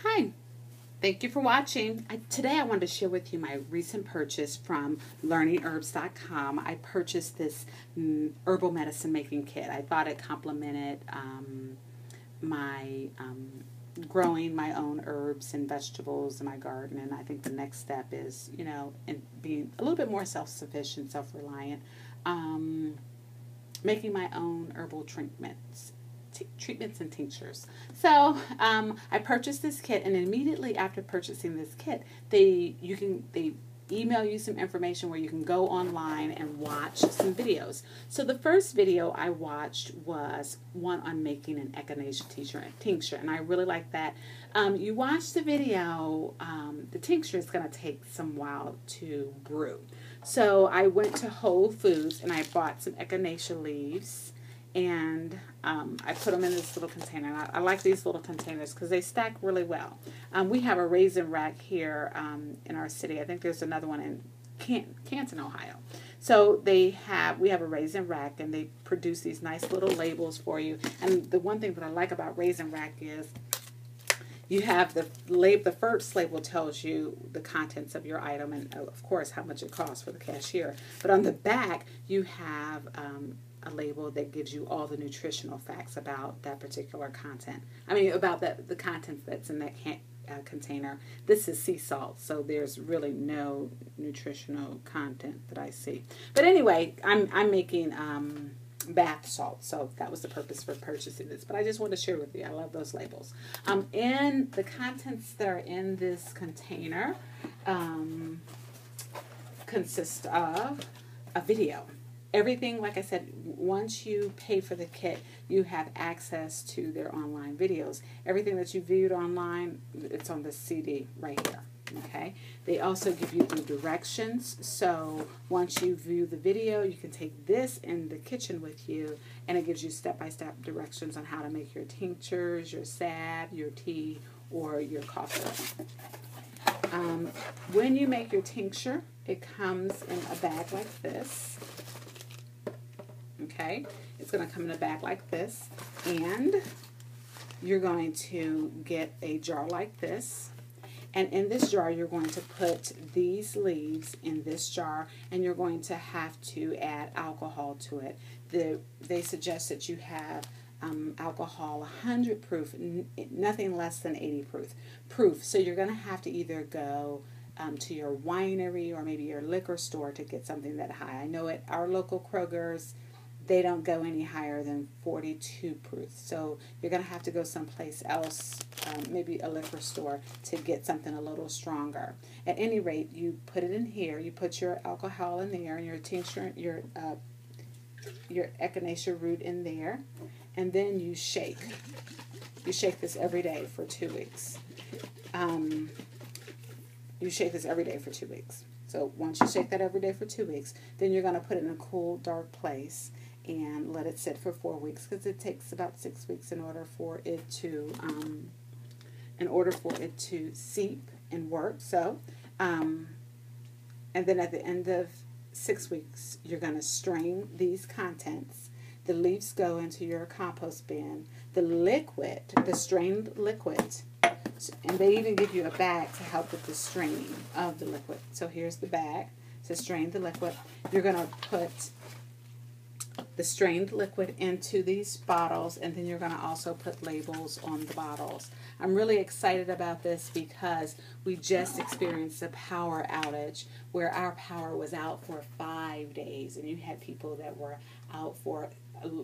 Hi, thank you for watching. Today I wanted to share with you my recent purchase from learningherbs.com. I purchased this herbal medicine making kit. I thought it complemented my growing my own herbs and vegetables in my garden, and I think the next step is, in being a little bit more self-sufficient, self-reliant, making my own herbal treatments and tinctures. So I purchased this kit, and immediately after purchasing this kit, they email you some information where you can go online and watch some videos. So the first video I watched was one on making an echinacea tincture, and I really like that. You watch the video, the tincture is going to take some while to brew. So I went to Whole Foods and I bought some echinacea leaves, and I put them in this little container. I like these little containers because they stack really well. We have a raisin rack here in our city. I think there's another one in Canton, Ohio. So we have a raisin rack, and they produce these nice little labels for you. And the one thing that I like about raisin rack is you have the first label tells you the contents of your item and, of course, how much it costs for the cashier. But on the back, you have a label that gives you all the nutritional facts about that particular content. I mean, about the content that's in that container. This is sea salt, so there's really no nutritional content that I see. But anyway, I'm making bath salt, so that was the purpose for purchasing this. But I just wanted to share with you. I love those labels. And the contents that are in this container consist of a video. Everything, like I said, once you pay for the kit, you have access to their online videos. Everything that you viewed online, it's on the CD right here. Okay. They also give you the directions. So once you view the video, you can take this in the kitchen with you, and it gives you step-by-step directions on how to make your tinctures, your salve, your tea, or your cough. When you make your tincture, it comes in a bag like this. Okay, it's going to come in a bag like this, and you're going to get a jar like this, and in this jar you're going to put these leaves in this jar, and you're going to have to add alcohol to it. They suggest that you have alcohol 100 proof, nothing less than 80 proof. So you're going to have to either go to your winery or maybe your liquor store to get something that high. I know at our local Kroger's, they don't go any higher than 42 proof. So you're going to have to go someplace else, maybe a liquor store, to get something a little stronger. At any rate, you put it in here. You put your alcohol in there, and your tincture, your echinacea root in there, and then you shake. You shake this every day for 2 weeks. You shake this every day for 2 weeks. So once you shake that every day for 2 weeks, then you're going to put it in a cool, dark place and let it sit for 4 weeks, because it takes about 6 weeks in order for it to seep and work. So, and then at the end of 6 weeks, you're going to strain these contents. The leaves go into your compost bin. The strained liquid, and they even give you a bag to help with the straining of the liquid. So here's the bag to strain the liquid. You're going to put the strained liquid into these bottles, and then you're going to also put labels on the bottles. I'm really excited about this because we just experienced a power outage where our power was out for 5 days, and you had people that were out for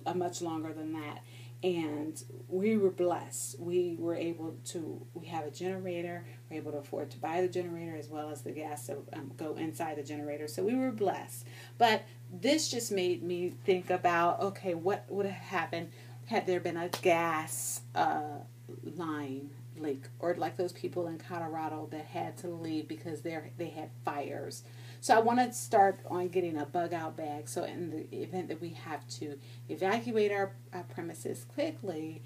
a much longer than that. And we were blessed. We have a generator. We're able to afford to buy the generator as well as the gas to go inside the generator. So we were blessed. But this just made me think about, okay, what would have happened had there been a gas line leak, or like those people in Colorado that had to leave because they had fires. So I want to start on getting a bug out bag, so in the event that we have to evacuate our premises quickly,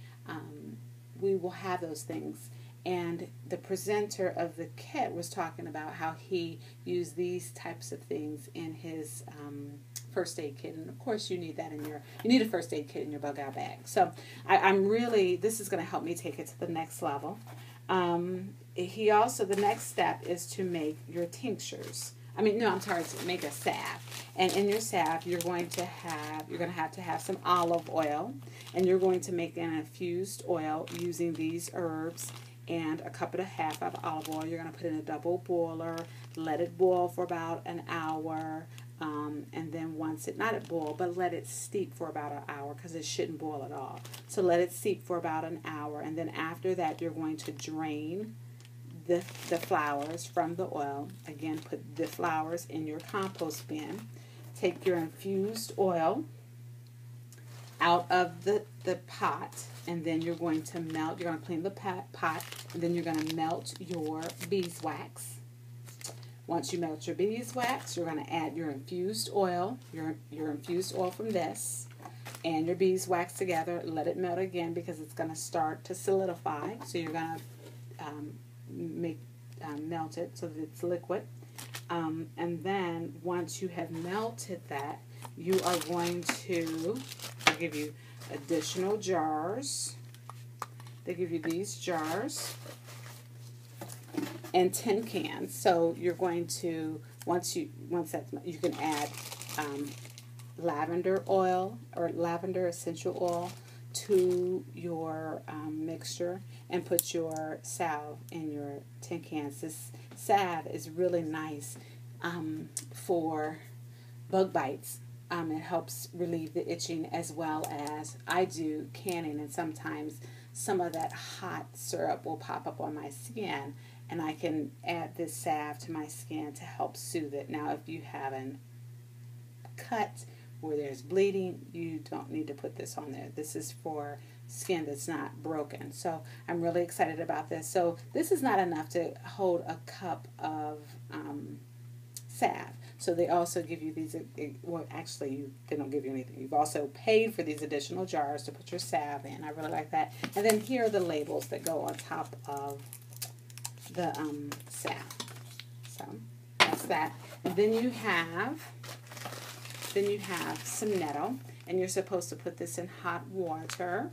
we will have those things. And the presenter of the kit was talking about how he used these types of things in his first aid kit, and of course you need that you need a first aid kit in your bug out bag. So this is going to help me take it to the next level. He also, the next step is to make your tinctures. I mean, no, I'm sorry, to make a salve. And in your salve, you're going to have some olive oil, and you're going to make an infused oil using these herbs and a cup and a half of olive oil. You're going to put in a double boiler, let it boil for about an hour, and then once it, not at boil, but let it steep for about an hour, because it shouldn't boil at all. So let it steep for about an hour, and then after that, you're going to drain the flowers from the oil. Again, put the flowers in your compost bin. Take your infused oil out of the pot, and then you're going to melt, you're going to clean the pot, and then you're going to melt your beeswax. Once you melt your beeswax, you're going to add your infused oil, your infused oil from this, and your beeswax together. Let it melt again, because it's going to start to solidify. So you're going to melt it so that it's liquid. And then once you have melted that, you are going to, I'll give you additional jars. They give you these jars and tin cans. So you're going to, once that's, you can add lavender oil or lavender essential oil to your mixture, and put your salve in your tin cans. This salve is really nice for bug bites. It helps relieve the itching, as well as I do canning, and sometimes some of that hot syrup will pop up on my skin, and I can add this salve to my skin to help soothe it. Now, if you have a cut where there's bleeding, you don't need to put this on there. This is for skin that's not broken. So I'm really excited about this. So this is not enough to hold a cup of salve. So they also give you these, well, actually, they don't give you anything. You've also paid for these additional jars to put your salve in. I really like that. And then here are the labels that go on top of the salve. So that's that. And then you have some nettle, and you're supposed to put this in hot water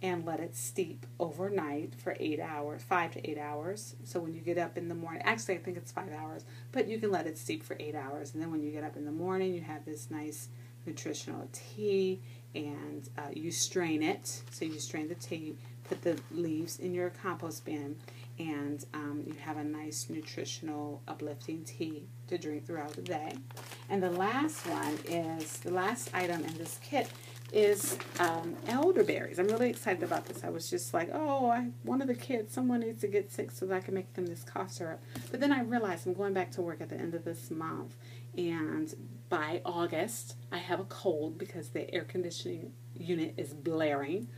and let it steep overnight for 8 hours, 5 to 8 hours. So when you get up in the morning, actually I think it's 5 hours, but you can let it steep for 8 hours. And then when you get up in the morning, you have this nice nutritional tea, and you strain it. So you strain the tea, put the leaves in your compost bin, and you have a nice nutritional uplifting tea to drink throughout the day. And the last item in this kit is elderberries. I'm really excited about this. I was just like, one of the kids, someone needs to get sick so that I can make them this cough syrup. But then I realized I'm going back to work at the end of this month, and by August I have a cold because the air conditioning unit is blaring.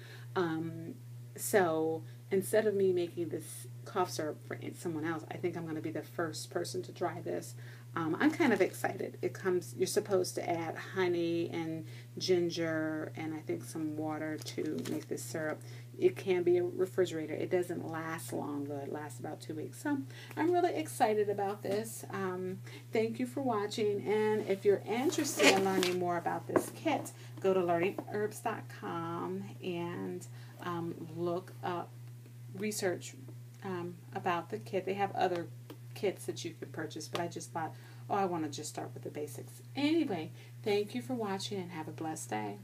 So instead of me making this cough syrup for someone else, I think I'm going to be the first person to try this. I'm kind of excited. You're supposed to add honey and ginger and I think some water to make this syrup. It can be a refrigerator. It doesn't last long though. It lasts about 2 weeks. So I'm really excited about this. Thank you for watching. And if you're interested in learning more about this kit, go to learningherbs.com and look up, research about the kit. They have other kits that you could purchase, but I just thought, I want to just start with the basics. Anyway, thank you for watching and have a blessed day.